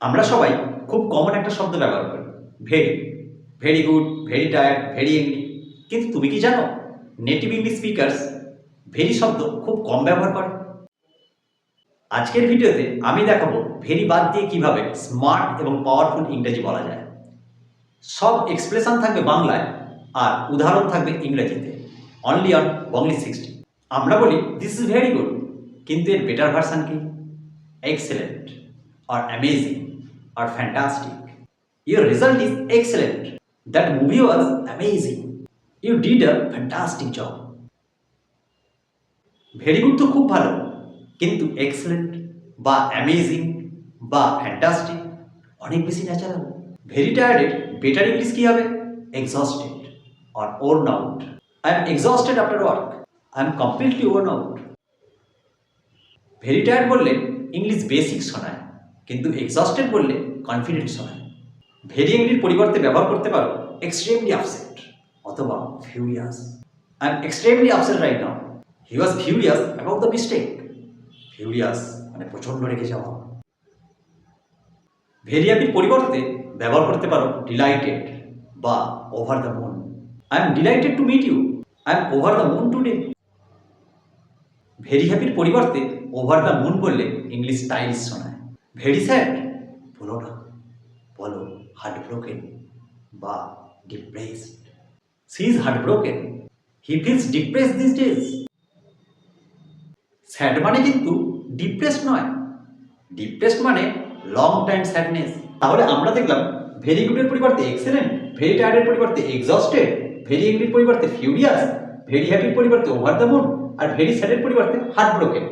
আমরা সবাই খুব কমন একটা শব্দ ব্যবহার করি, very. Very good, very tired, very angry. কিন্তু তুমি কি জানো নেটিভ ইংলিশ স্পিকার্স ভেরি শব্দ খুব কম ব্যবহার করে। আজকের ভিডিওতে আমি দেখাবো ভেরি বাদ দিয়ে কিভাবে স্মার্ট এবং পাওয়ারফুল ইংরেজি বলা যায়। সব এক্সপ্রেশন থাকবে বাংলায় আর উদাহরণ থাকবে ইংরেজিতে, অনলি অন বংলি 60। আমরা বলি দিস ইজ ভেরি গুড, কিন্তু এর বেটার ভার্সন কি? Excellent or amazing or fantastic. Your result is excellent. That movie was amazing. You did a fantastic job. Very good তো খুব ভালো, কিন্তু এক্সেলেন্ট বা অ্যামেজিং বা ফ্যান্টাস্টিক অনেক বেশি ন্যাচারাল। ভেরি টায়ার্ডের বেটার ইংলিশ কি হবে? Exhausted or worn out. I am exhausted after work. I am completely worn out. Very tired বললে ইংলিশ বেসিক শোনায়, কিন্তু এক্সস্টেড বললে কনফিডেন্ট শোনায়। ভেরি এংরির পরিবর্তে ব্যবহার করতে পারো এক্সট্রিমলি আপসেট অথবা furious. I am extremely upset right now. He was furious about the mistake. Furious মানে প্রচণ্ড রেগে যাওয়া। ভেরি হ্যাপির পরিবর্তে ব্যবহার করতে পারো ডিলাইটেড বা over the moon. I am delighted to meet you. I am over the moon today. Very হ্যাপির পরিবর্তে ওভার দ্য মুন বললে ইংলিশ স্টাইলিশ শোনায়। ভেরি স্যাড বলো না, বলো হার্ট ব্রোকেন বা depressed. She is heart broken, he feels depressed this days. Sad মানে কিন্তু ডিপ্রেসড নয়, ডিপ্রেসড মানে লং টাইম স্যাডনেস। তাহলে আমরা দেখলাম ভেরি গুডের পরিবর্তে এক্সেলেন্ট, ভেরি টায়ার্ডের পরিবর্তে এক্সস্টেড, ভেরি এংরির পরিবর্তে ফিউরিয়াস, ভেরি হ্যাপির পরিবর্তে ওভার দ্য মুন আর ভেরি স্যাডের পরিবর্তে হার্ট ব্রোকেন।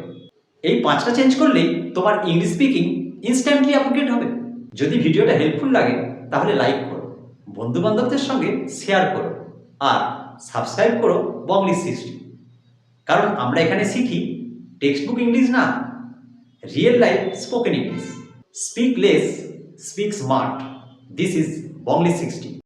এই 5টা চেঞ্জ করলেই তোমার ইংলিশ স্পিকিং ইনস্ট্যান্টলি আপগ্রেড হবে। যদি ভিডিওটা হেল্পফুল লাগে তাহলে লাইক করো, বন্ধু বান্ধবদের সঙ্গে শেয়ার করো আর সাবস্ক্রাইব করো বংলি 60। কারণ আমরা এখানে শিখি টেক্সট বুক ইংলিশ না, real life spoken English. Speak less, speak smart. This is বংলি 60।